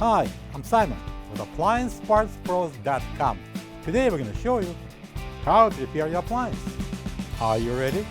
Hi, I'm Simon with AppliancePartsPros.com. Today we're going to show you how to repair your appliance. Are you ready?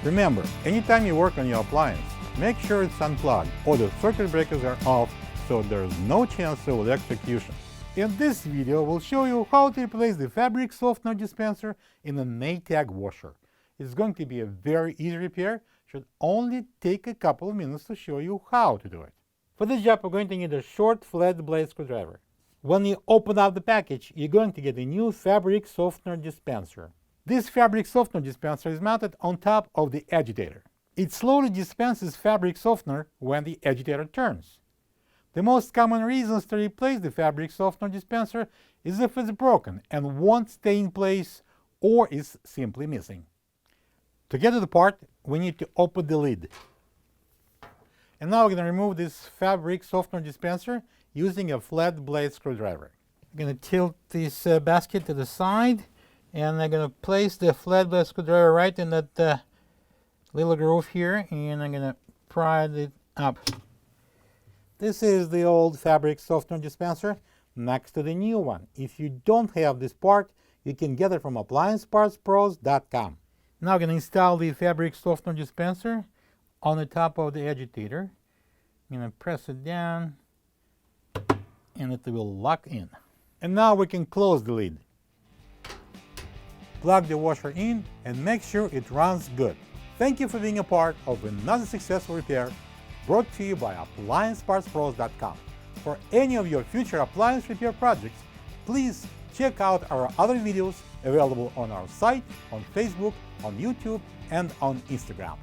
Remember, anytime you work on your appliance, make sure it's unplugged or the circuit breakers are off so there's no chance of electrocution. In this video, we'll show you how to replace the fabric softener dispenser in a Maytag washer. It's going to be a very easy repair. Should only take a couple of minutes to show you how to do it. For this job, we're going to need a short flat blade screwdriver. When you open up the package, you're going to get a new fabric softener dispenser. This fabric softener dispenser is mounted on top of the agitator. It slowly dispenses fabric softener when the agitator turns. The most common reasons to replace the fabric softener dispenser is if it's broken and won't stay in place or is simply missing. To get to the part, we need to open the lid. And now we're going to remove this fabric softener dispenser using a flat blade screwdriver. I'm going to tilt this basket to the side, and I'm going to place the flat blade screwdriver right in that little groove here, and I'm going to pry it up. This is the old fabric softener dispenser next to the new one. If you don't have this part, you can get it from AppliancePartsPros.com. Now I'm going to install the fabric softener dispenser on the top of the agitator. I'm going to press it down and it will lock in. And now we can close the lid. Plug the washer in and make sure it runs good. Thank you for being a part of another successful repair brought to you by AppliancePartsPros.com. For any of your future appliance repair projects, please check out our other videos available on our site, on Facebook, on YouTube, and on Instagram.